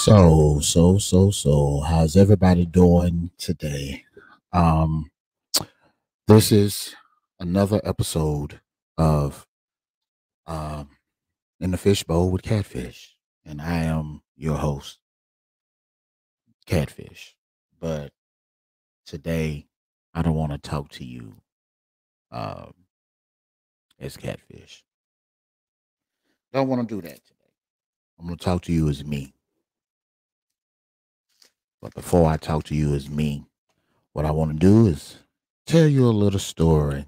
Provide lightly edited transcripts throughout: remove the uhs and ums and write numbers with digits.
So, how's everybody doing today? Um, this is another episode of um, In the Fishbowl with Catfish, and I am your host, Catfish. But today, I don't want to talk to you um, as Catfish. Don't want to do that today. I'm going to talk to you as me. But before I talk to you as me, what I want to do is tell you a little story.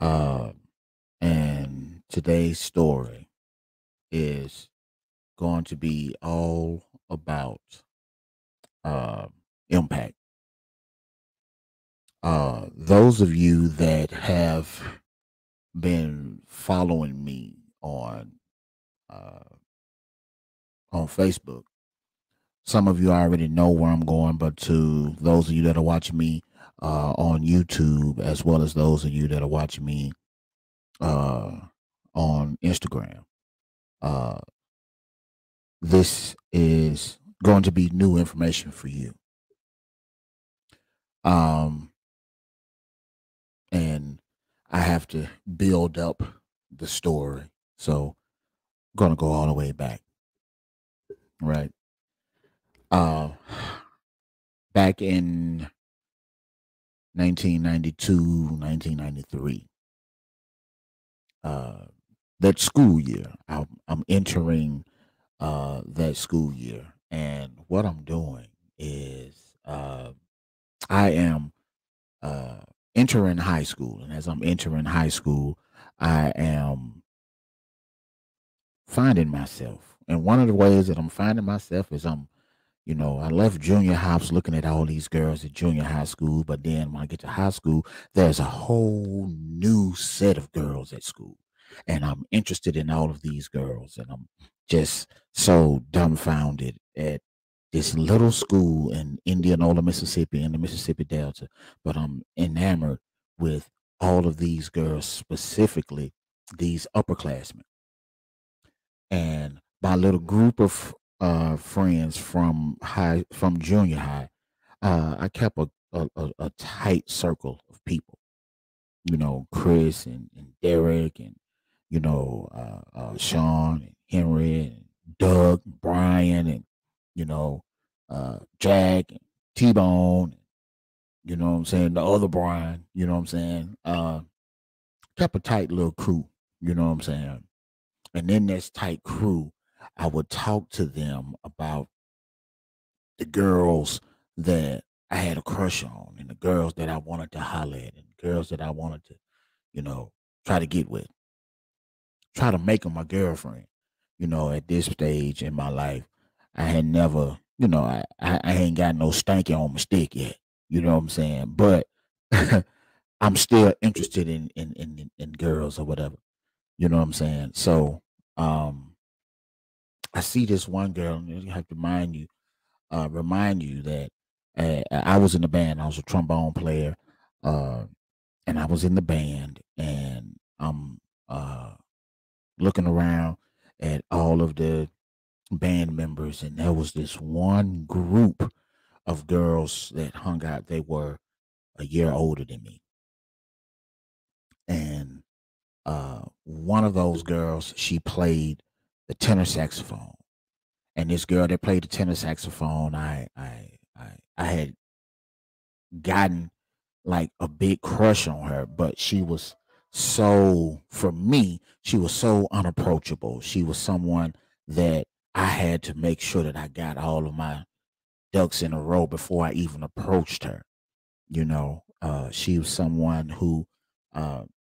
Um, and today's story is going to be all about um impact. Those of you that have been following me uh, on Facebook, some of you already know where I'm going, but to those of you that are watching me on YouTube, as well as those of you that are watching me uh, on Instagram, uh, this is going to be new information for you. Um, and I have to build up the story. So I'm gonna go all the way back, right? Uh, Back in 1992, 1993, uh, that school year, I'm entering that school year, and what I'm doing is I am uh, entering high school, and as I'm entering high school, I am finding myself. And one of the ways that I'm finding myself is I left junior high, I was looking at all these girls at junior high school, but then when I get to high school, there's a whole new set of girls at school. And I'm interested in all of these girls, and I'm just so dumbfounded at this little school in Indianola, Mississippi, in the Mississippi Delta. But I'm enamored with all of these girls, specifically these upperclassmen. And my little group of friends from junior high, I kept a tight circle of people. Chris and Derek and Sean and Henry and Doug and Brian and Jack and T Bone. You know what I'm saying? The other Brian. You know what I'm saying? Kept a tight little crew. You know what I'm saying? And in this tight crew, I would talk to them about the girls that I had a crush on, and the girls that I wanted to holler at, and girls that I wanted to, try to get with, try to make them my girlfriend. At this stage in my life, I had never, I ain't got no stanky on my stick yet. You know what I'm saying? But I'm still interested in girls or whatever. You know what I'm saying? So, um, I see this one girl, and you have to remind you that I was in the band. I was a trombone player, uh, and I was in the band, and I'm looking around at all of the band members, and there was this one group of girls that hung out. They were a year older than me, and one of those girls, she played the tenor saxophone. And this girl that played the tenor saxophone, I had gotten like a big crush on her, but she was for me, she was so unapproachable. She was someone that I had to make sure that I got all of my ducks in a row before I even approached her. She was someone who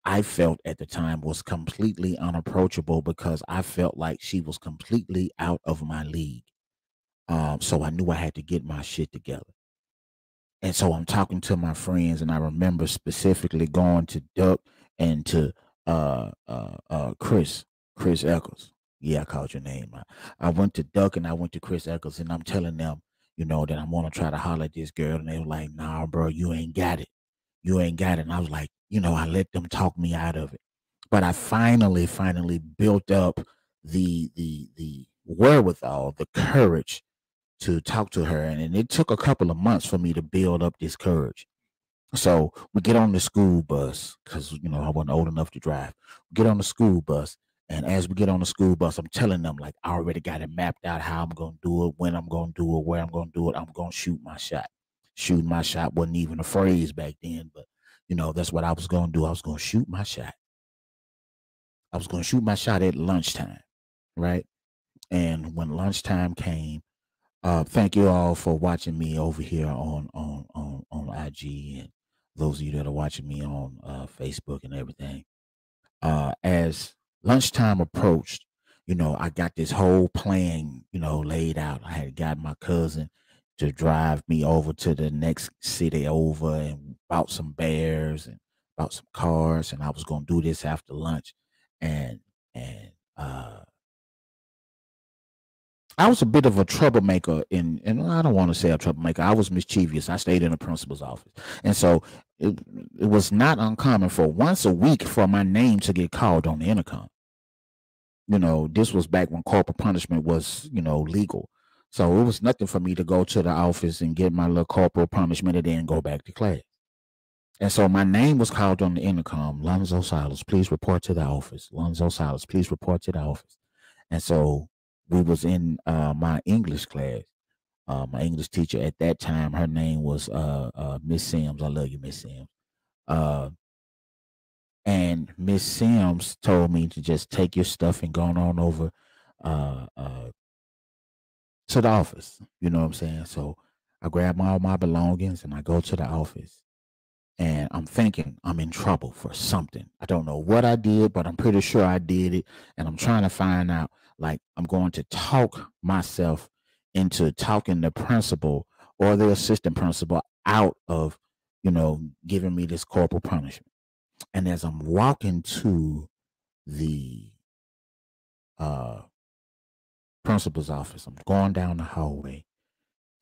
I felt at the time was completely unapproachable because I felt like she was completely out of my league. So I knew I had to get my shit together. And so I'm talking to my friends, and I remember specifically going to Duck and to Chris Eccles. Yeah, I called your name. I went to Duck and I went to Chris Eccles, and I'm telling them, that I'm gonna try to holler at this girl, and they were like, "Nah, bro, you ain't got it. You ain't got it." And I was like, I let them talk me out of it. But I finally built up the wherewithal, the courage to talk to her. And it took a couple of months for me to build up this courage. So we get on the school bus because, I wasn't old enough to drive. We get on the school bus. And as we get on the school bus, I'm telling them, like, I already got it mapped out how I'm going to do it, when I'm going to do it, where I'm going to do it. I'm going to shoot my shot. Shooting my shot wasn't even a phrase back then, but, that's what I was going to do. I was going to shoot my shot. I was going to shoot my shot at lunchtime, right? And when lunchtime came, thank you all for watching me over here on IG, and those of you that are watching me on Facebook and everything. As lunchtime approached, I got this whole plan, laid out. I had got my cousin to drive me over to the next city over and bought some bears and bought some cars, and I was gonna do this after lunch. And I was a bit of a troublemaker, and I don't want to say a troublemaker. I was mischievous. I stayed in the principal's office. And so it was not uncommon for once a week for my name to get called on the intercom. This was back when corporal punishment was, legal. So it was nothing for me to go to the office and get my little corporal punishment and then go back to class. And so my name was called on the intercom. Lonzo Silas, please report to the office. Lonzo Silas, please report to the office. And so we was in my English class. My English teacher at that time, her name was Miss Sims. I love you, Miss Sims. And Miss Sims told me to just take your stuff and go on over to the office. You know what I'm saying? So I grab all my belongings and I go to the office. And I'm thinking I'm in trouble for something. I don't know what I did, but I'm pretty sure I did it. And I'm trying to find out, like, I'm going to talk myself into talking the principal or the assistant principal out of, giving me this corporal punishment. And as I'm walking to the principal's office, I'm going down the hallway.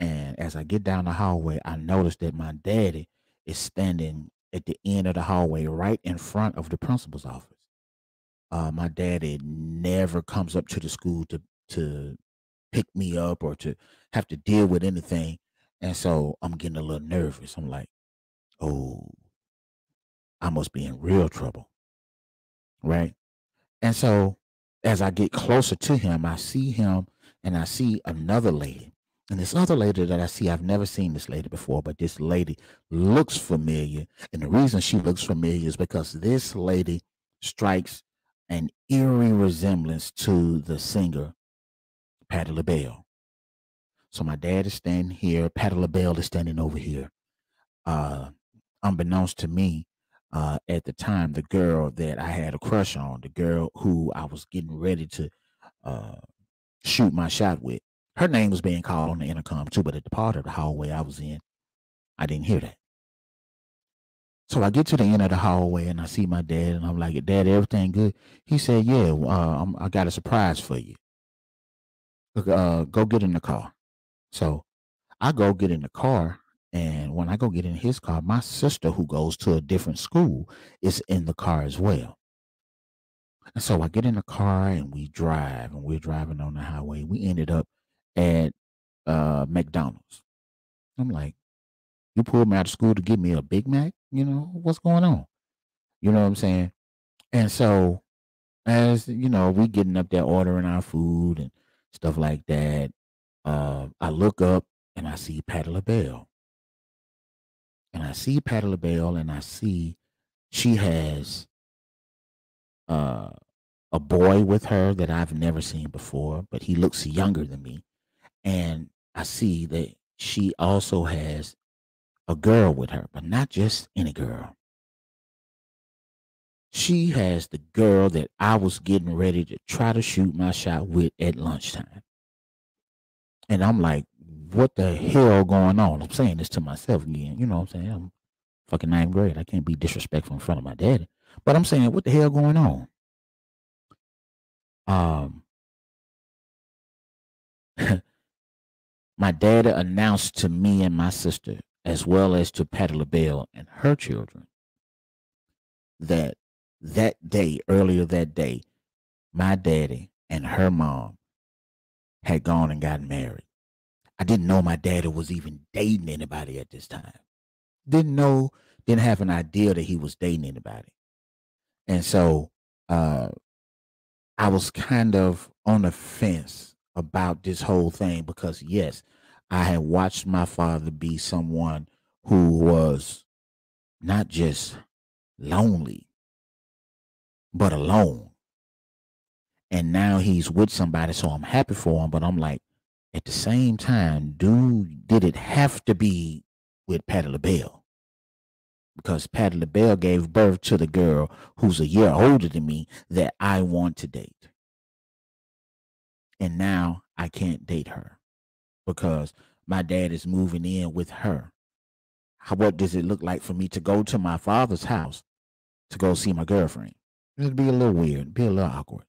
And as I get down the hallway, I notice that my daddy is standing at the end of the hallway right in front of the principal's office. My daddy never comes up to the school to pick me up or to have to deal with anything. And so I'm getting a little nervous. I'm like, oh, I must be in real trouble. Right. And so as I get closer to him, I see him and I see another lady. And this other lady that I see, I've never seen this lady before, but this lady looks familiar. And the reason she looks familiar is because this lady strikes an eerie resemblance to the singer, Patti LaBelle. So my dad is standing here. Patti LaBelle is standing over here. Unbeknownst to me, at the time, the girl that I had a crush on, the girl who I was getting ready to shoot my shot with, her name was being called on the intercom too, but at the part of the hallway I was in, I didn't hear that. So I get to the end of the hallway and I see my dad and I'm like, Dad, everything good? He said, yeah, I got a surprise for you. Go get in the car. So I go get in the car, and when I go get in his car, my sister, who goes to a different school, is in the car as well. And so I get in the car and we drive, and we're driving on the highway. We ended up at McDonald's. I'm like, you pulled me out of school to give me a Big Mac? What's going on? You know what I'm saying? And so as we getting up there ordering our food and stuff like that, I look up and I see Patti LaBelle. And I see Patti LaBelle and I see she has a boy with her that I've never seen before, but he looks younger than me. And I see that she also has a girl with her, but not just any girl. She has the girl that I was getting ready to try to shoot my shot with at lunchtime. And I'm like, what the hell going on? I'm saying this to myself again. You know what I'm saying? I'm fucking ninth grade. I can't be disrespectful in front of my daddy. But I'm saying, what the hell going on? My daddy announced to me and my sister, as well as to Patti LaBelle and her children, that earlier that day, my daddy and her mom had gone and gotten married. I didn't know my daddy was even dating anybody at this time. Didn't have an idea that he was dating anybody. And so I was kind of on the fence about this whole thing because, yes, I had watched my father be someone who was not just lonely, but alone. And now he's with somebody, so I'm happy for him. But I'm like, at the same time, did it have to be with Patti LaBelle? Because Patti LaBelle gave birth to the girl who's a year older than me that I want to date. And now I can't date her because my dad is moving in with her. What does it look like for me to go to my father's house to go see my girlfriend? It'd be a little weird, it'd be a little awkward.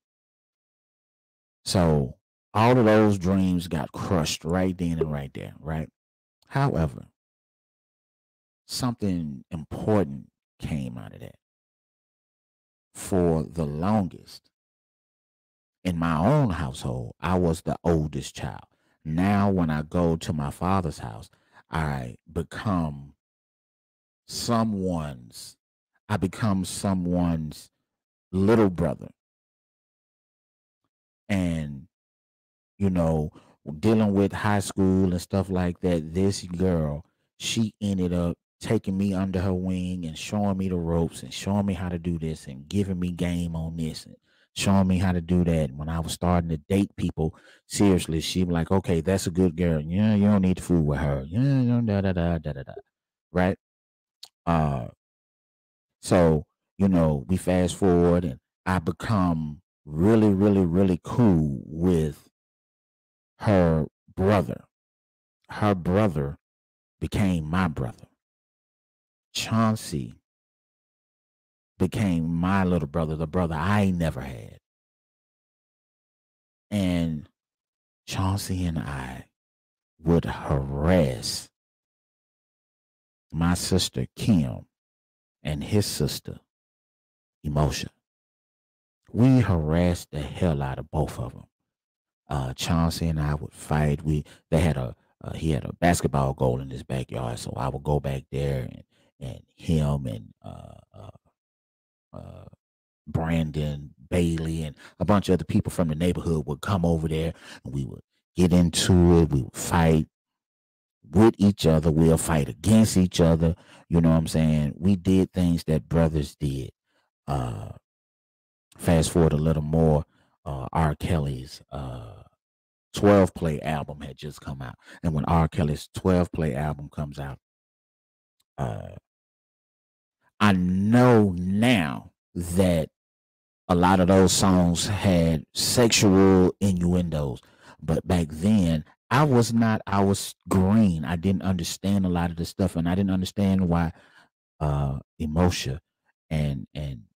So all of those dreams got crushed right then and right there, right? However, something important came out of that. For the longest, in my own household, I was the oldest child. Now, when I go to my father's house, I become someone's little brother. And, you know, dealing with high school and stuff like that, this girl, she ended up taking me under her wing and showing me the ropes and showing me how to do this and giving me game on this and showing me how to do that. When I was starting to date people, seriously, she was like, okay, that's a good girl. Yeah, you don't need to fool with her. Yeah, da da da da da da. Right? So, we fast forward and I become really, really, really cool with her brother. Her brother became my brother. Chauncey became my little brother, the brother I never had. And Chauncey and I would harass my sister Kim and his sister Emotion. We harassed the hell out of both of them. Chauncey and I would fight. He had a basketball goal in his backyard, so I would go back there and him and Brandon, Bailey, and a bunch of other people from the neighborhood would come over there, and we would get into it. We would fight with each other. We'll fight against each other. You know what I'm saying? We did things that brothers did. Fast forward a little more, R. Kelly's 12 play album had just come out. And when R. Kelly's 12 play album comes out, I know now that a lot of those songs had sexual innuendos. But back then, I was green. I didn't understand a lot of the stuff. And I didn't understand why Emotion and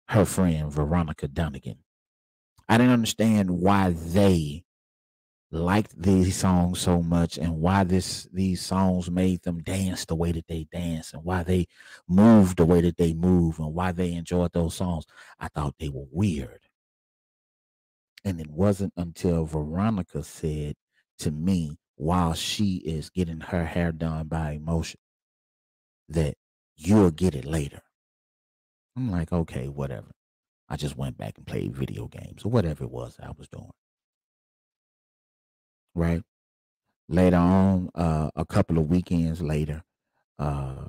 her friend Veronica Dunnigan, I didn't understand why they liked these songs so much and why these songs made them dance the way that they dance and why they moved the way that they move and why they enjoyed those songs. I thought they were weird. And it wasn't until Veronica said to me while she is getting her hair done by Emotion that you'll get it later. I'm like, okay, whatever. I just went back and played video games or whatever it was I was doing. Right? Later on, a couple of weekends later, I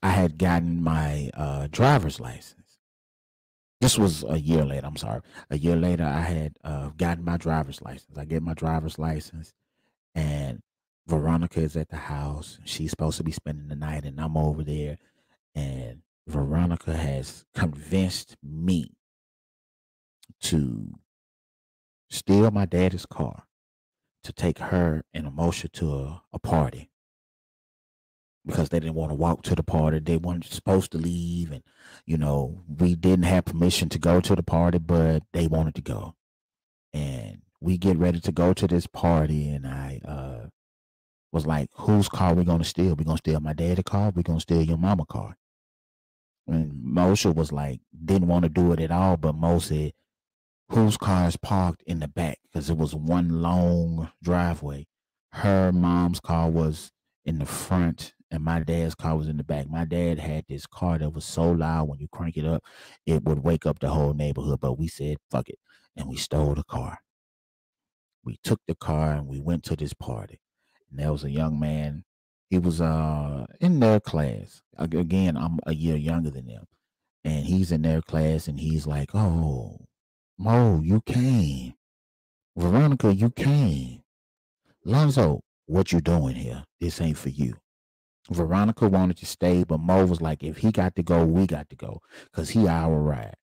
had gotten my driver's license. This was a year later. I'm sorry. A year later, I had gotten my driver's license. I get my driver's license, and Veronica is at the house. She's supposed to be spending the night, and I'm over there. And Veronica has convinced me to steal my daddy's car to take her and Emotion to a party because they didn't want to walk to the party. They weren't supposed to leave. And, we didn't have permission to go to the party, but they wanted to go. And we get ready to go to this party. And I was like, whose car we going to steal? We going to steal my daddy's car? We going to steal your mama's car? And Moshe was like, didn't want to do it at all. But Mo said, whose car is parked in the back? Because it was one long driveway. Her mom's car was in the front and my dad's car was in the back. My dad had this car that was so loud when you crank it up, it would wake up the whole neighborhood. But we said, fuck it. And we stole the car. We took the car and we went to this party. And there was a young man. He was in their class. Again, I'm a year younger than them. And he's in their class and he's like, oh, Mo, you came. Veronica, you came. Lonzo, what you doing here? This ain't for you. Veronica wanted to stay, but Mo was like, if he got to go, we got to go. Because he our ride.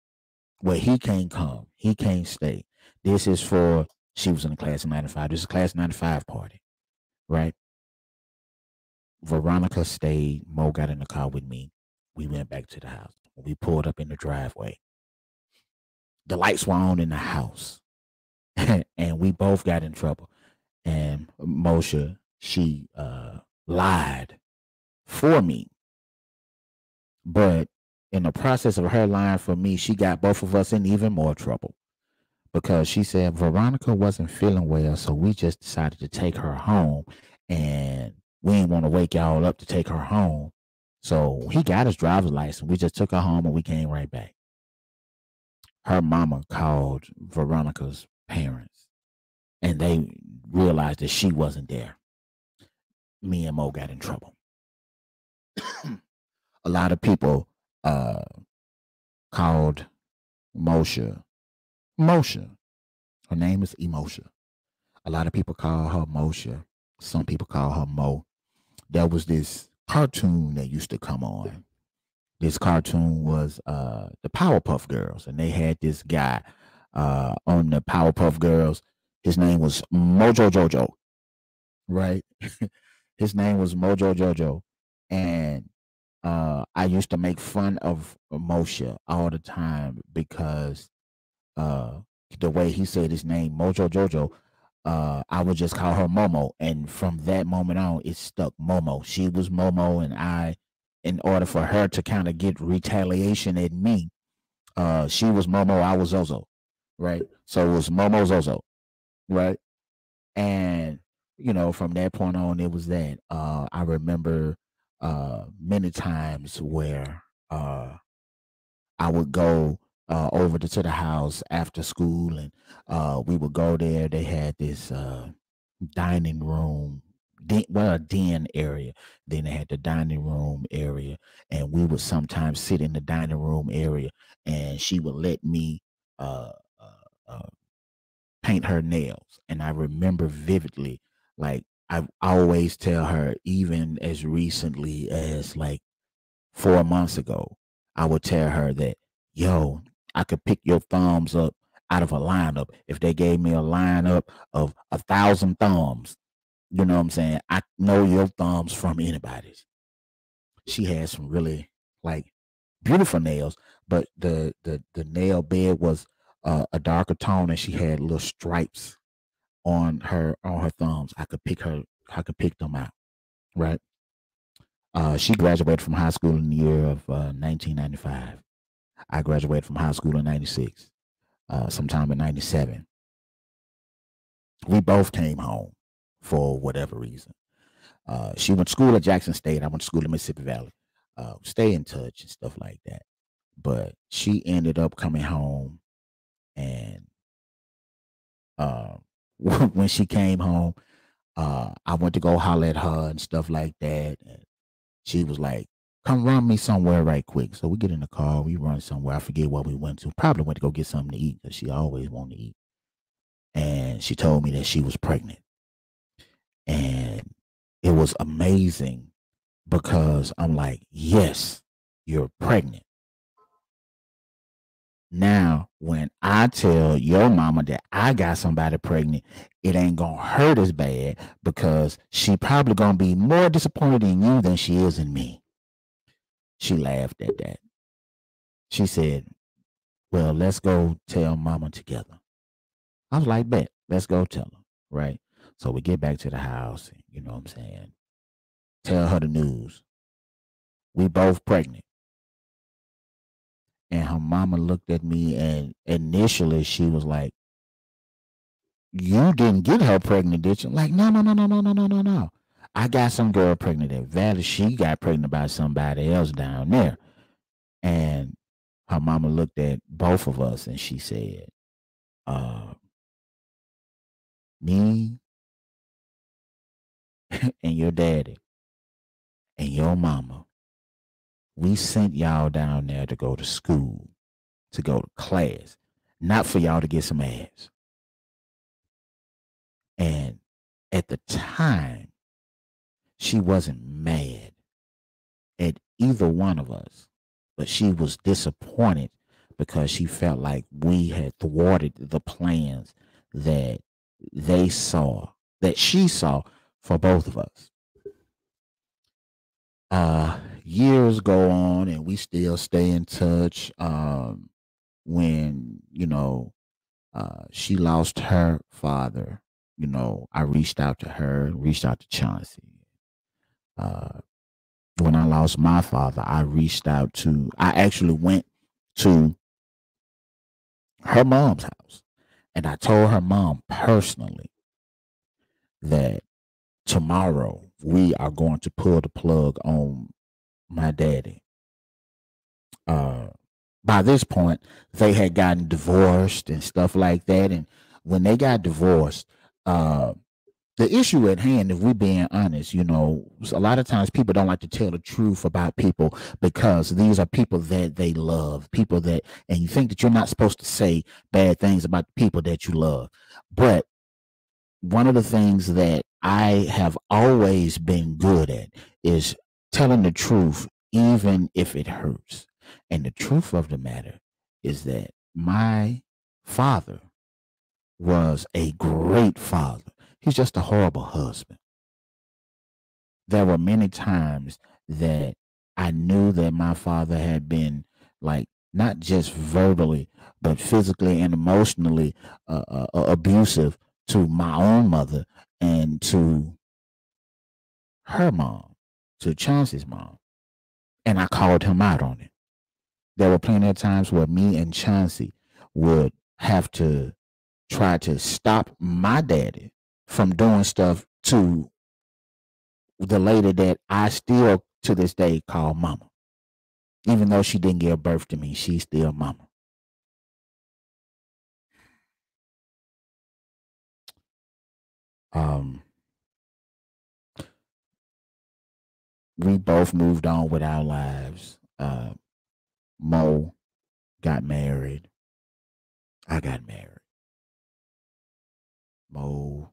Well, he can't come. He can't stay. This is for, she was in the class of 95. This is a class of 95 party, right? Veronica stayed. Mo got in the car with me. We went back to the house. We pulled up in the driveway. The lights were on in the house. And we both got in trouble. And Moshe, she lied for me. But in the process of her lying for me, she got both of us in even more trouble. Because she said Veronica wasn't feeling well, so we just decided to take her home. And we didn't want to wake y'all up to take her home. So he got his driver's license. We just took her home and we came right back. Her mama called Veronica's parents and they realized that she wasn't there. Me and Mo got in trouble. A lot of people called Moshe. Her name is Emosha. A lot of people call her Moshe. Some people call her Mo. There was this cartoon that used to come on. This cartoon was the Powerpuff Girls, and they had this guy on the Powerpuff Girls. His name was Mojo Jojo, right? His name was Mojo Jojo, and I used to make fun of Moshe all the time because the way he said his name, Mojo Jojo, I would just call her Moe-Moe, and from that moment on, it stuck. Moe-Moe. She was Moe-Moe, and I, in order for her to kind of get retaliation at me, she was Moe-Moe, I was Zozo, right? So it was Moe-Moe Zozo, right? And from that point on, it was that. I remember many times where I would go over to the house after school, and we would go there. They had this dining room, a den area. Then they had the dining room area, and we would sometimes sit in the dining room area, and she would let me paint her nails. And I remember vividly, like I always tell her, even as recently as like 4 months ago, I would tell her that, yo, I could pick your thumbs up out of a lineup. If they gave me a lineup of 1,000 thumbs, you know what I'm saying? I know your thumbs from anybody's. She had some really like beautiful nails, but the nail bed was a darker tone, and she had little stripes on her thumbs. I could pick them out, right? She graduated from high school in the year of 1995. I graduated from high school in 96, sometime in 97. We both came home for whatever reason. She went to school at Jackson State. I went to school in Mississippi Valley. Stay in touch and stuff like that. But she ended up coming home, and when she came home, I went to go holler at her and stuff like that. And she was like, come run me somewhere right quick. So we get in the car, we run somewhere. I forget what we went to. Probably went to go get something to eat because she always wanted to eat. And she told me that she was pregnant. And it was amazing because I'm like, yes, you're pregnant. Now, when I tell your mama that I got somebody pregnant, it ain't going to hurt as bad because she probably going to be more disappointed in you than she is in me. She laughed at that. She said, well, let's go tell mama together. I was like, bet, let's go tell her, right? So we get back to the house, you know what I'm saying? Tell her the news. We both pregnant. And her mama looked at me, and initially she was like, you didn't get her pregnant, did you? Like, no, no, no, no, no, no, no, no, no. I got some girl pregnant at Valley. She got pregnant by somebody else down there. And her mama looked at both of us and she said, uh, me and your daddy and your mama, we sent y'all down there to go to school, to go to class, not for y'all to get some ass. And at the time, she wasn't mad at either one of us, but she was disappointed because she felt like we had thwarted the plans that they saw, that she saw for both of us. Years go on and we still stay in touch. When, she lost her father, I reached out to her, reached out to Chauncey. Uh, when I lost my father, I actually went to her mom's house and I told her mom personally that tomorrow we are going to pull the plug on my daddy. By this point, they had gotten divorced and stuff like that. And when they got divorced, uh, the issue at hand, if we're being honest, a lot of times people don't like to tell the truth about people because these are people that they love, and you think that you're not supposed to say bad things about the people that you love. But one of the things that I have always been good at is telling the truth, even if it hurts. And the truth of the matter is that my father was a great father. He's just a horrible husband. There were many times that I knew that my father had been, like, not just verbally, but physically and emotionally abusive to my own mother and to her mom, to Chauncey's mom. And I called him out on it. There were plenty of times where me and Chauncey would have to try to stop my daddy from doing stuff to the lady that I still to this day call mama. Even though she didn't give birth to me, she's still mama. Um, we both moved on with our lives. Moe got married. I got married. Moe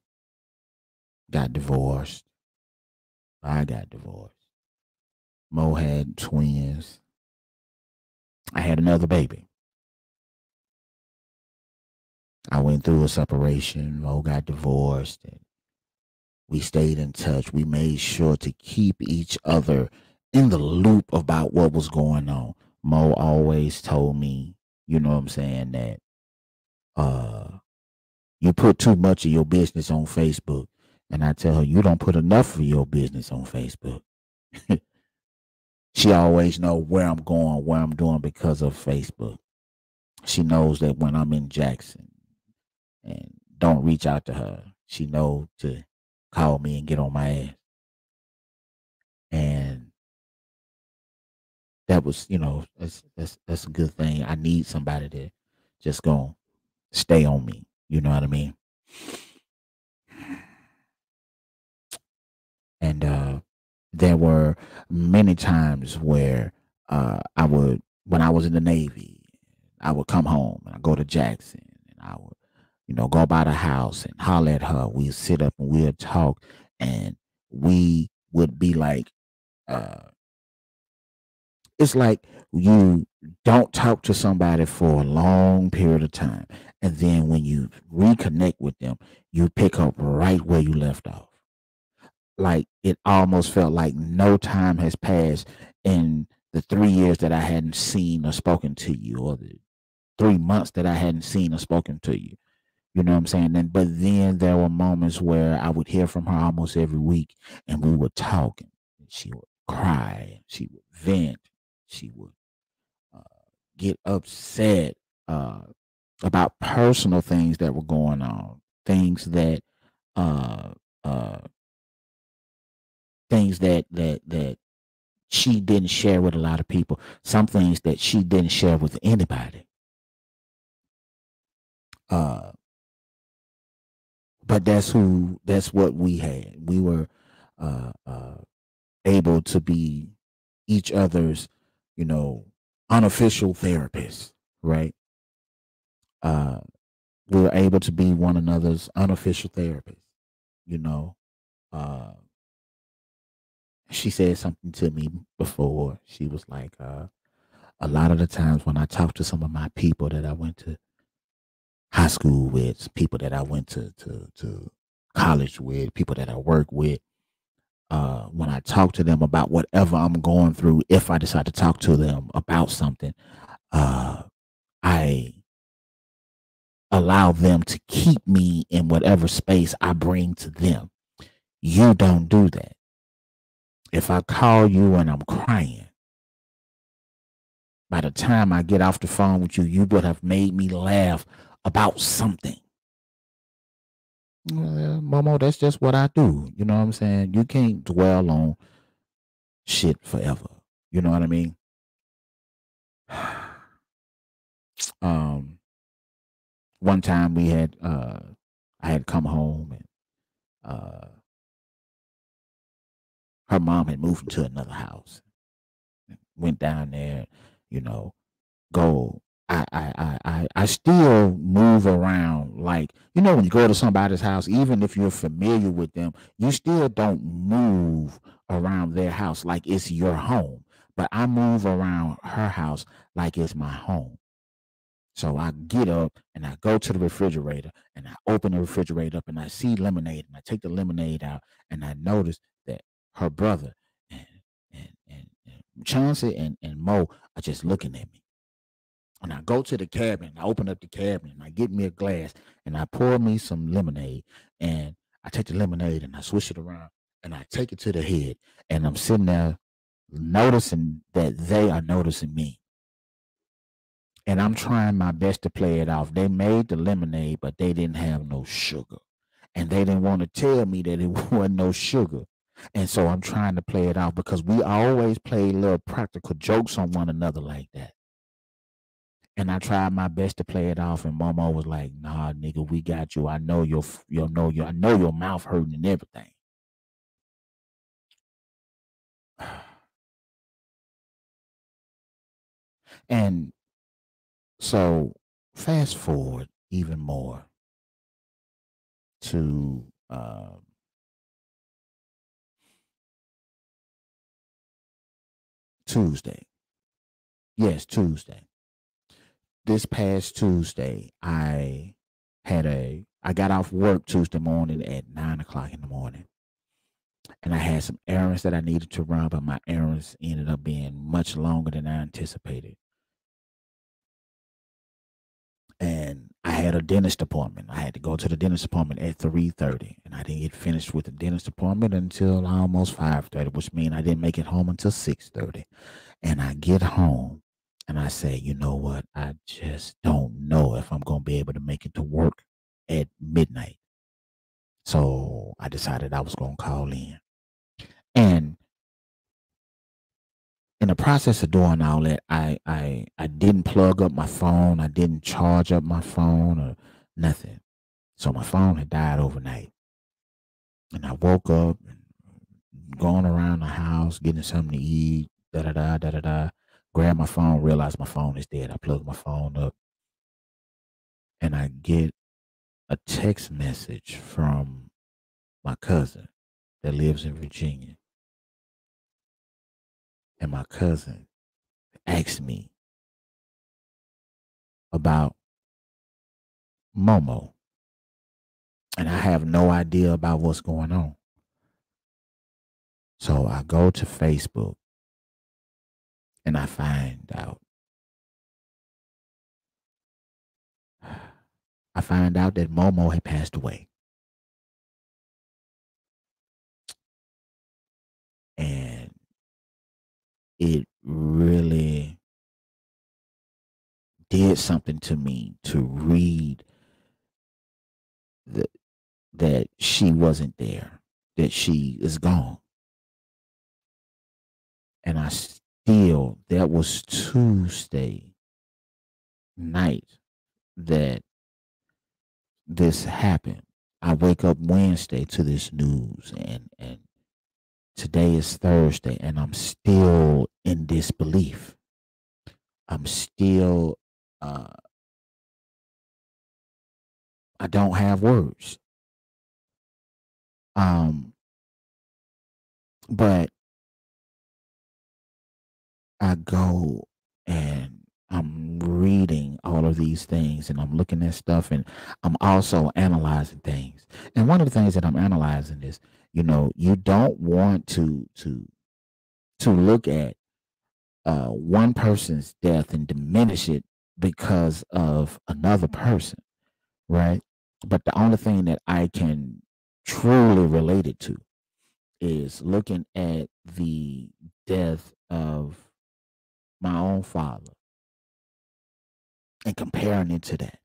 got divorced. I got divorced. Moe had twins. I had another baby. I went through a separation. Moe got divorced. And we stayed in touch. We made sure to keep each other in the loop about what was going on. Moe always told me, you know what I'm saying, that you put too much of your business on Facebook. And I tell her, you don't put enough of your business on Facebook. She always know where I'm going, what I'm doing because of Facebook. She knows that when I'm in Jackson and don't reach out to her, she knows to call me and get on my ass. And that was, that's a good thing. I need somebody to just go stay on me. You know what I mean? And there were many times where when I was in the Navy, I would come home and I go to Jackson and I would, go by the house and holler at her. We'd sit up and we'd talk and we would be like, it's like you don't talk to somebody for a long period of time. And then when you reconnect with them, you pick up right where you left off. Like it almost felt like no time has passed in the 3 years that I hadn't seen or spoken to you, or the 3 months that I hadn't seen or spoken to you. You know what I'm saying? But then there were moments where I would hear from her almost every week and we would talk and she would cry and she would vent. She would uh, get upset about personal things that were going on things that uh uh things that she didn't share with a lot of people. Some things that she didn't share with anybody. Uh, but that's what we had. We were uh, uh, able to be each other's, you know, unofficial therapists, right? Uh, we were able to be one another's unofficial therapists, you know. Uh, she said something to me before. She was like, a lot of the times when I talk to some of my people that I went to high school with, people that I went to college with, people that I work with, when I talk to them about whatever I'm going through, if I decide to talk to them about something, uh, I allow them to keep me in whatever space I bring to them. You don't do that. If I call you and I'm crying, by the time I get off the phone with you, you would have made me laugh about something. Well, Momo, that's just what I do. You know what I'm saying? You can't dwell on shit forever. You know what I mean? um, One time I had come home and uh, her mom had moved into another house. Went down there, you know, go. I still move around like, you know, when you go to somebody's house, even if you're familiar with them, you still don't move around their house like it's your home. But I move around her house like it's my home. So I get up and I go to the refrigerator and I open the refrigerator up and I see lemonade and I take the lemonade out and I notice that her brother and and Chauncey and Mo are just looking at me. And I go to the cabinet, I open up the cabinet, and I get me a glass, and I pour me some lemonade, and I take the lemonade and I swish it around, and I take it to the head, and I'm sitting there noticing that they are noticing me, and I'm trying my best to play it off. They made the lemonade, but they didn't have no sugar, and they didn't want to tell me that it wasn't no sugar. And so I'm trying to play it off because we always play little practical jokes on one another like that. And I tried my best to play it off, and Momo was like, "Nah, nigga, we got you. I know I know your mouth hurting and everything." And so, fast forward even more to Tuesday. Yes, Tuesday. This past Tuesday, I got off work Tuesday morning at 9 o'clock in the morning, and I had some errands that I needed to run, but my errands ended up being much longer than I anticipated. And I had a dentist appointment. I had to go to the dentist appointment at 3:30, and I didn't get finished with the dentist appointment until almost 5:30, which means I didn't make it home until 6:30. And I get home, and I say, you know what? I just don't know if I'm gonna be able to make it to work at midnight. So I decided I was gonna call in, and in the process of doing all that, I didn't plug up my phone. I didn't charge up my phone or nothing. So my phone had died overnight. And I woke up and going around the house, getting something to eat, da da da da da da. Grab my phone, realize my phone is dead. I plug my phone up and I get a text message from my cousin that lives in Virginia. And my cousin asked me about Momo. And I have no idea about what's going on. So I go to Facebook and I find out. I find out that Momo had passed away. And it really did something to me to read that she wasn't there, that she is gone. And that was Tuesday night that this happened. I wake up Wednesday to this news, and today is Thursday, and I'm still in disbelief. I'm still, I don't have words. But I go and I'm reading all of these things and I'm looking at stuff and I'm also analyzing things. And one of the things that I'm analyzing is, you don't want to look at one person's death and diminish it because of another person, right? But the only thing that I can truly relate it to is looking at the death of my own father and comparing it to that,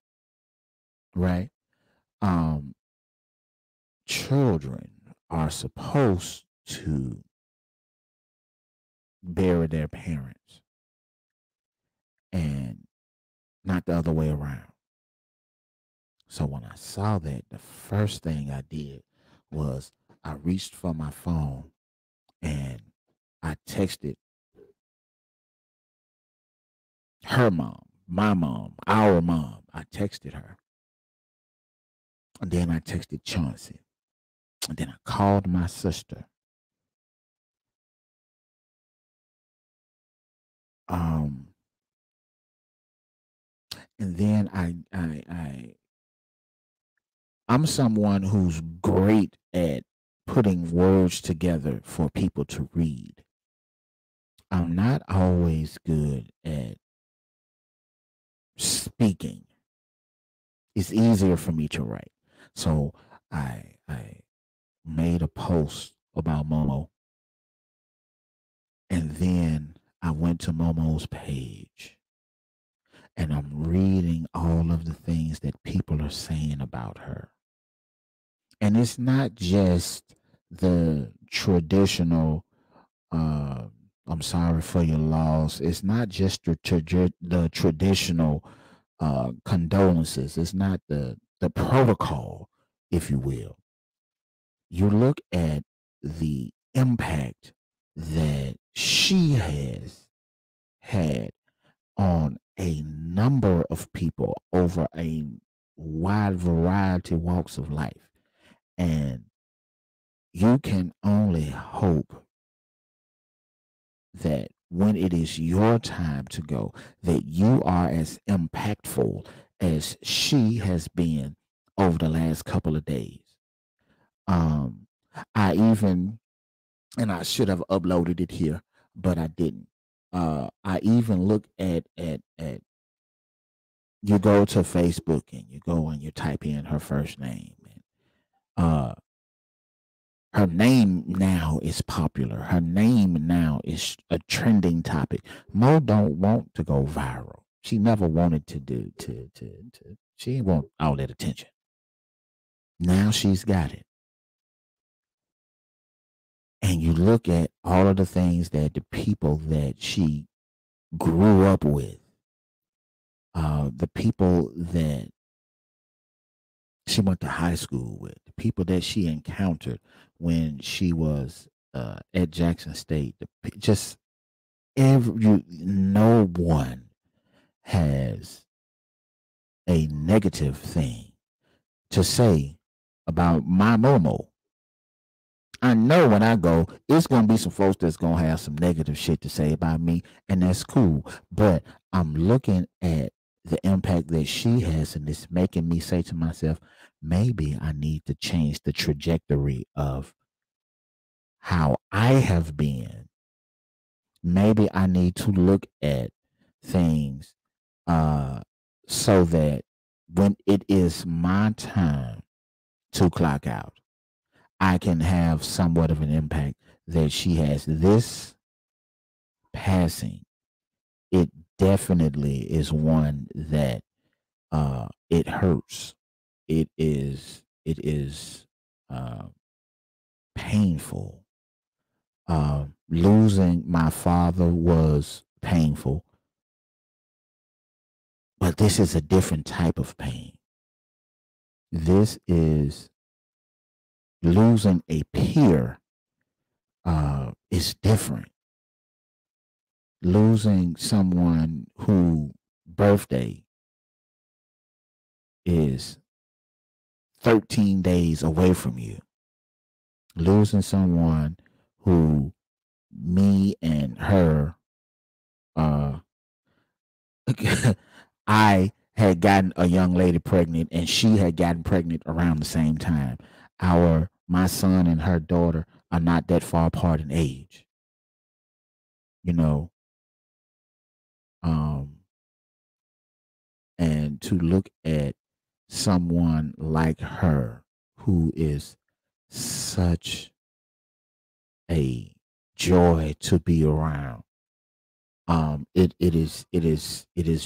right? Um, Children are supposed to bury their parents and not the other way around. So when I saw that, the first thing I did was I reached for my phone and I texted her mom, my mom, our mom. I texted her. And then I texted Chauncey. And then I called my sister. And then I'm someone who's great at putting words together for people to read. I'm not always good at speaking. It's easier for me to write. So I made a post about Moe-Moe, and then I went to Moe-Moe's page and I'm reading all of the things that people are saying about her. And it's not just the traditional, I'm sorry for your loss. It's not just the traditional condolences. It's not the protocol, if you will. You look at the impact that she has had on a number of people over a wide variety of walks of life. And you can only hope that when it is your time to go, that you are as impactful as she has been over the last couple of days. I even, and I should have uploaded it here, but I didn't. I even look at you go to Facebook and you go and you type in her first name, and her name now is popular. Her name now is a trending topic. Mo don't want to go viral. She never wanted to do to she didn't want all that attention. Now she's got it. And you look at all of the things that the people that she grew up with, the people that she went to high school with, the people that she encountered when she was at Jackson State, just no one has a negative thing to say about my Moe-Moe. I know when I go, it's gonna be some folks that's gonna have some negative shit to say about me, and that's cool. But I'm looking at the impact that she has, and it's making me say to myself, maybe I need to change the trajectory of how I have been. Maybe I need to look at things so that when it is my time to clock out, I can have somewhat of an impact that she has. This passing, it definitely is one that it hurts. It is uh, painful. Losing my father was painful, but this is a different type of pain. This is losing a peer. Is different. Losing someone who birthday is 13 days away from you. Losing someone who me and her, uh, I had gotten a young lady pregnant and she had gotten pregnant around the same time. My son and her daughter are not that far apart in age. You know, um, and to look at someone like her who is such a joy to be around. It is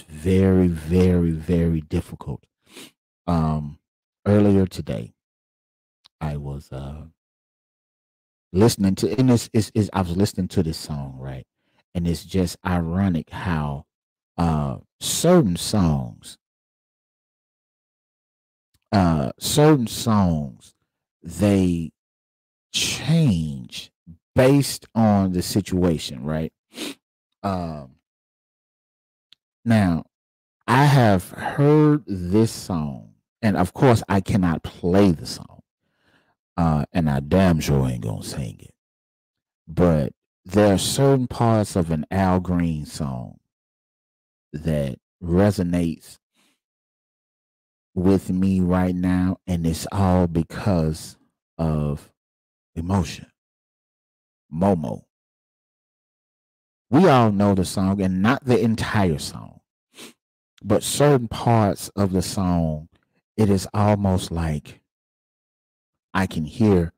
very, very, very difficult. Earlier today I was listening to, and I was listening to this song, right? And it's just ironic how certain songs, certain songs, they change based on the situation, right? Um, Now, I have heard this song, and of course, I cannot play the song, and I damn sure ain't gonna sing it. But there are certain parts of an Al Green song that resonates with me right now, and it's all because of emotion. Moe-Moe. We all know the song, and not the entire song, but certain parts of the song. It is almost like I can hear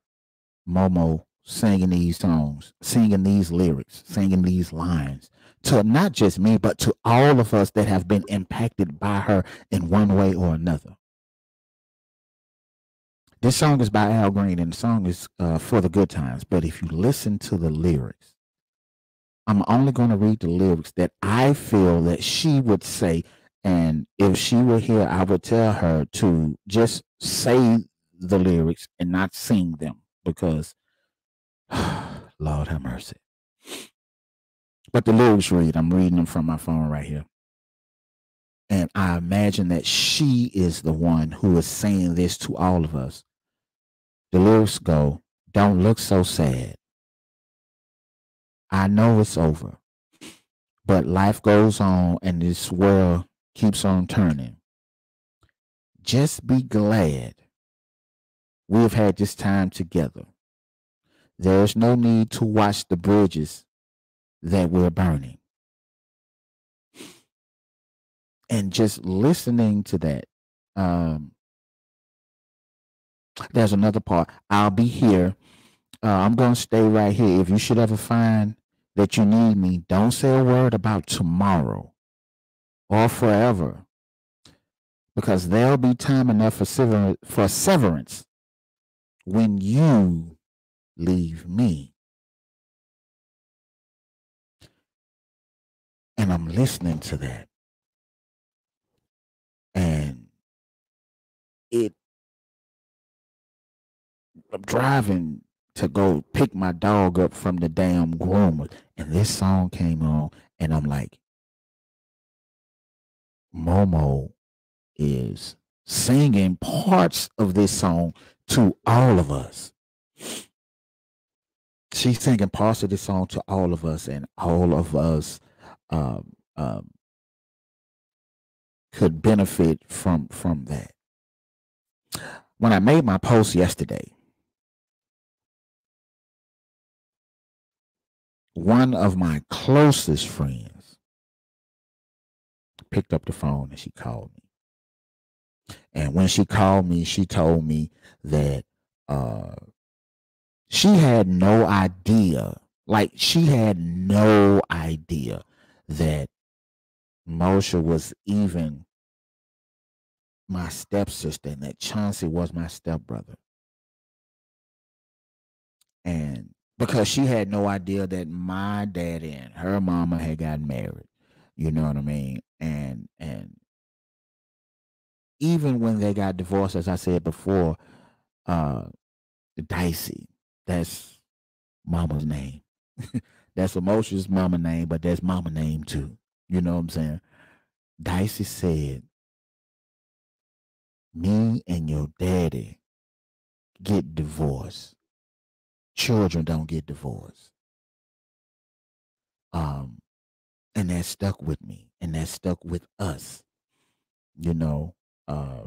Moe-Moe singing these songs, singing these lyrics, singing these lines to not just me, but to all of us that have been impacted by her in one way or another. This song is by Al Green, and the song is For the Good Times. But if you listen to the lyrics, I'm only going to read the lyrics that I feel that she would say. And if she were here, I would tell her to just say the lyrics and not sing them because, Lord have mercy. But the lyrics read, I'm reading them from my phone right here. And I imagine that she is the one who is saying this to all of us. The lyrics go, don't look so sad. I know it's over, but life goes on and this world keeps on turning. Just be glad we've had this time together. There's no need to watch the bridges that we're burning. And just listening to that, there's another part. I'll be here. I'm going to stay right here. If you should ever find that you need me, don't say a word about tomorrow or forever, because there'll be time enough for severance when you leave me. And I'm listening to that. And I'm driving to go pick my dog up from the damn groomer, and this song came on, and I'm like, Moe-Moe is singing parts of this song to all of us. She's singing parts of this song to all of us, and all of us um, um, could benefit from that. When I made my post yesterday, one of my closest friends picked up the phone and she called me. And when she called me, she told me that she had no idea, like she had no idea that Moshe was even my stepsister and that Chauncey was my stepbrother. And because she had no idea that my daddy and her mama had gotten married. You know what I mean? And even when they got divorced, as I said before, uh Dicey, that's mama's name. That's Emotion's mama name, but that's mama name too. You know what I'm saying? Dicey said, me and your daddy get divorced. Children don't get divorced. Um, and that stuck with me, and that stuck with us. You know, uh,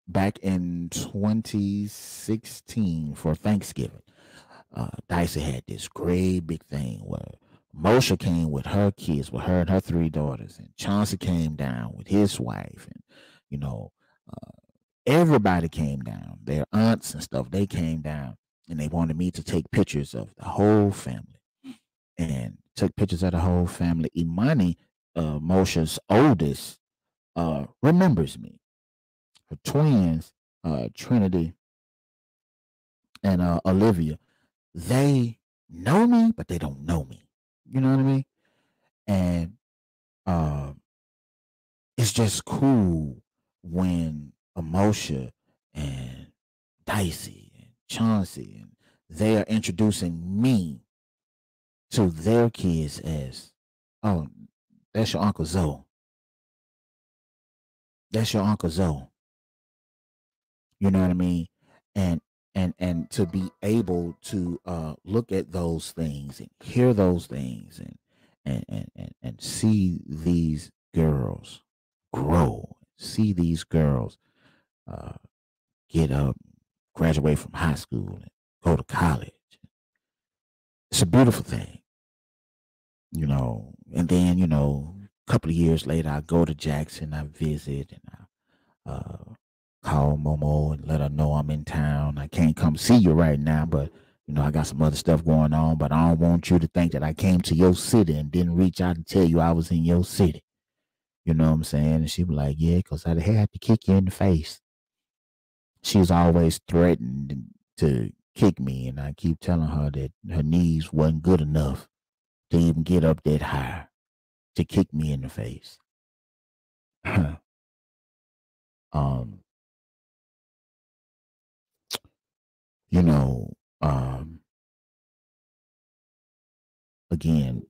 back in 2016 for Thanksgiving, Dicey had this great big thing where Moshe came with her kids, with her and her three daughters, and Chauncey came down with his wife, and you know, uh, everybody came down. Their aunts and stuff, they came down, and they wanted me to take pictures of the whole family, and took pictures of the whole family. Imani, Moshe's oldest, remembers me. Her twins, Trinity and Olivia, they know me, but they don't know me. You know what I mean? And uh, it's just cool when Emosha and Dicey and Chauncey and they are introducing me to their kids as, oh, that's your Uncle Zoe. That's your Uncle Zoe. You know what I mean? And and to be able to look at those things and hear those things and see these girls grow, see these girls uh, get up, graduate from high school, and go to college. It's a beautiful thing, you know. And then, you know, a couple of years later, I go to Jackson, I visit, and I call Moe-Moe and let her know I'm in town. I can't come see you right now, but you know, I got some other stuff going on, but I don't want you to think that I came to your city and didn't reach out and tell you I was in your city. You know what I'm saying? And she was like, yeah, because I'd had to kick you in the face. She's always threatened to kick me, and I keep telling her that her knees wasn't good enough to even get up that high to kick me in the face. um, you know, again,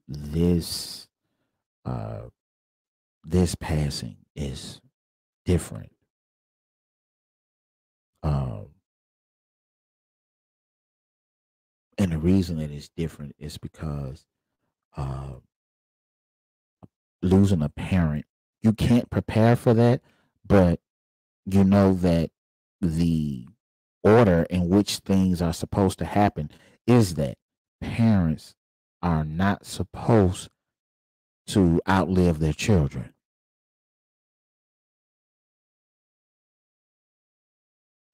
uh this passing is different. Um, and the reason that it's different is because uh, losing a parent, you can't prepare for that, but you know that the order in which things are supposed to happen is that parents are not supposed to outlive their children.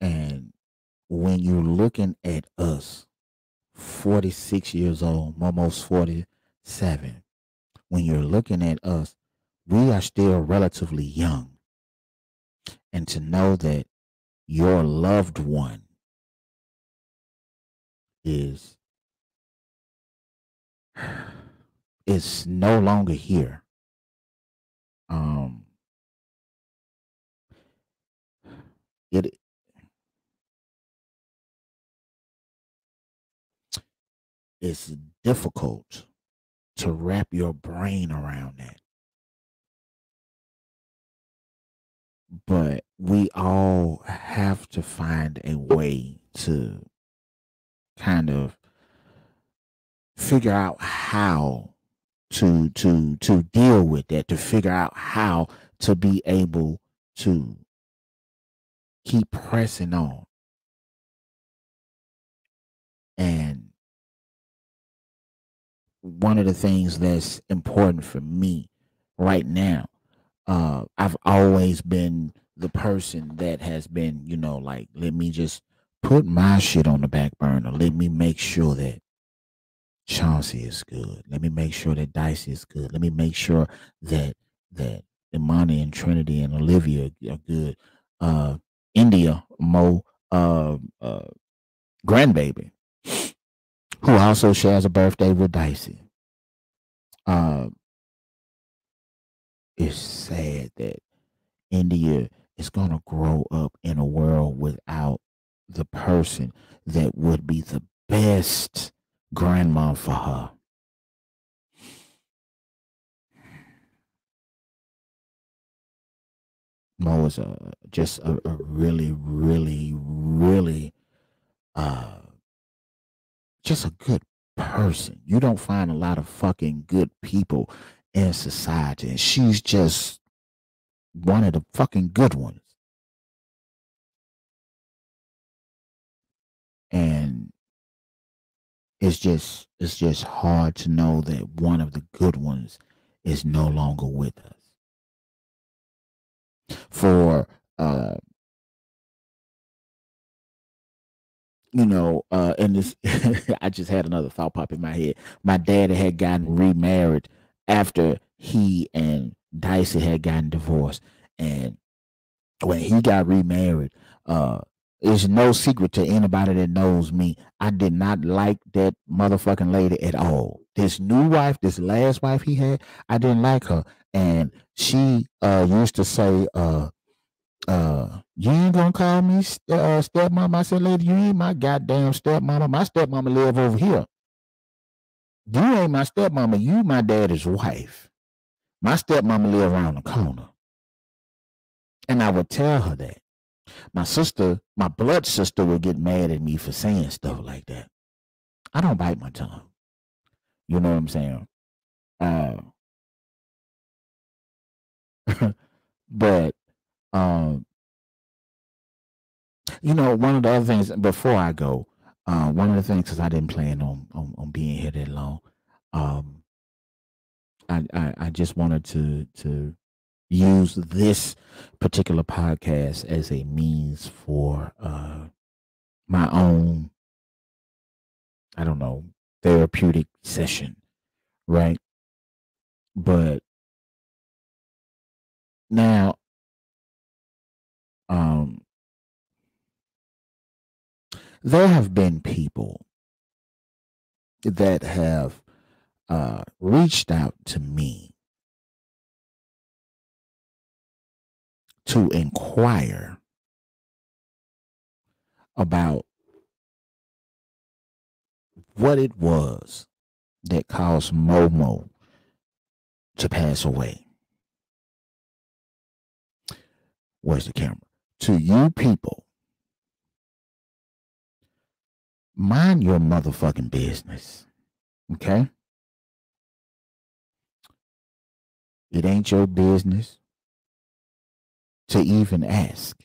And when you're looking at us, 46 years old, almost 47, when you're looking at us, we are still relatively young. And to know that your loved one is is no longer here. Um it is difficult to wrap your brain around that. But we all have to find a way to kind of figure out how to deal with that, to figure out how to be able to keep pressing on. And one of the things that's important for me right now, I've always been the person that has been, you know, like, let me just put my shit on the back burner. Let me make sure that Chauncey is good. Let me make sure that Dicey is good. Let me make sure that Imani and Trinity and Olivia are good. India, Mo, grandbaby, who also shares a birthday with Dicey. It's sad that India is going to grow up in a world without the person that would be the best grandma for her. Mo is just a really, really, really, uh, just a good person. You don't find a lot of fucking good people in society, and she's just one of the fucking good ones. And it's just hard to know that one of the good ones is no longer with us. For and this I just had another thought pop in my head. My dad had gotten remarried after he and Dicey had gotten divorced. And when he got remarried, it's no secret to anybody that knows me. I did not like that motherfucking lady at all. This new wife, this last wife he had, I didn't like her. And she used to say, you ain't gonna call me stepmama. I said, lady, you ain't my goddamn stepmama. My stepmama live over here. You ain't my stepmama. You my daddy's wife. My stepmama live around the corner. And I would tell her that. My sister, my blood sister, would get mad at me for saying stuff like that. I don't bite my tongue. You know what I'm saying? But one of the other things before I go, one of the things, because I didn't plan on being here that long, I just wanted to use this particular podcast as a means for my own, I don't know, therapeutic session, right? But now, there have been people that have reached out to me to inquire about what it was that caused Moe-Moe to pass away. Where's the camera? To you people, mind your motherfucking business, okay? It ain't your business to even ask.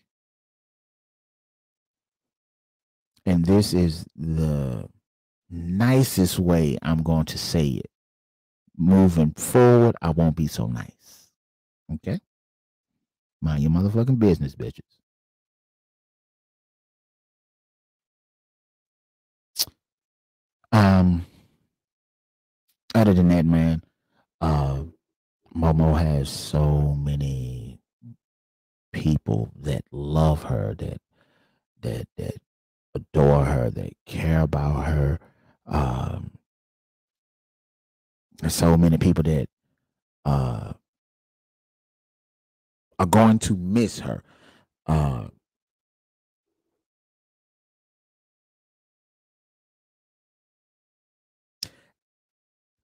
And this is the nicest way I'm going to say it. Moving forward, I won't be so nice. Okay? Mind your motherfucking business, bitches. Other than that, man, Moe-Moe has so many people that love her, that adore her, that care about her. There's so many people that are going to miss her.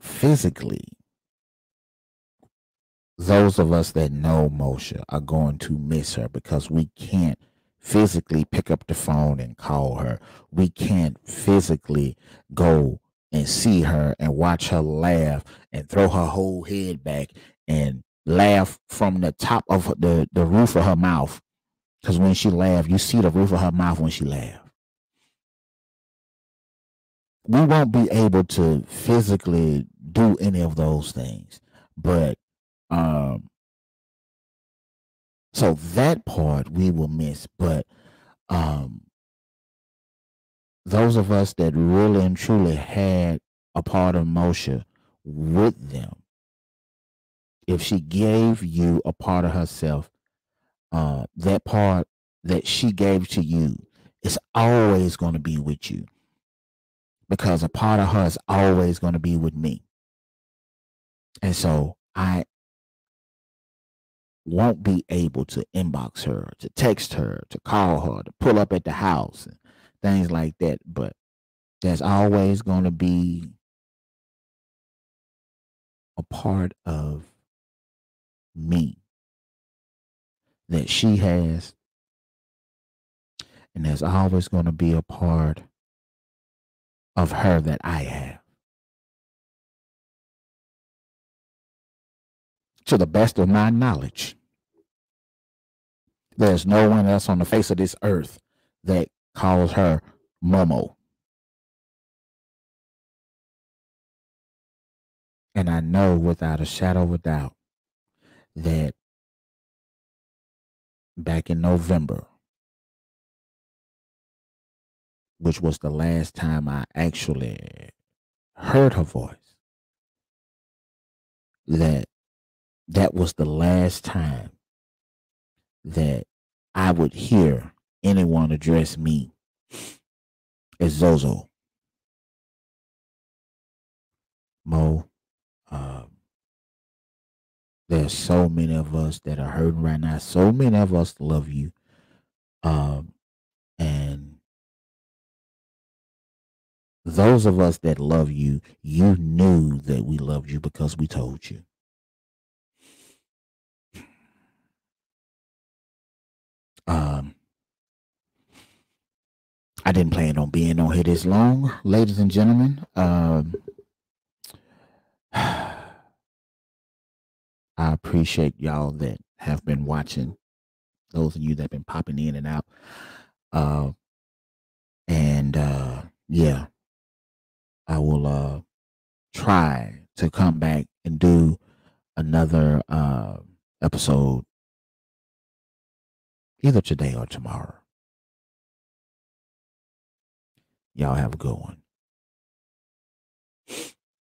Physically, those of us that know Moshe are going to miss her because we can't physically pick up the phone and call her. We can't physically go and see her and watch her laugh and throw her whole head back and laugh from the top of the roof of her mouth. Because when she laughs, you see the roof of her mouth when she laughs. We won't be able to physically do any of those things. But so that part we will miss. But those of us that really and truly had a part of Moshe with them, if she gave you a part of herself, that part that she gave to you is always going to be with you, because a part of her is always going to be with me. And so I won't be able to inbox her, to text her, to call her, to pull up at the house and things like that. But there's always going to be a part of me that she has, and there's always going to be a part of her that I have. To the best of my knowledge, there's no one else on the face of this earth that calls her Moe-Moe. And I know without a shadow of a doubt that back in November, which was the last time I actually heard her voice, that was the last time that I would hear anyone address me as Zozo. Mo, there's so many of us that are hurting right now. So many of us love you. And those of us that love you, you knew that we loved you because we told you. I didn't plan on being on here this long, ladies and gentlemen. I appreciate y'all that have been watching. Those of you that have been popping in and out. Yeah, I will try to come back and do another episode either today or tomorrow. Y'all have a good one.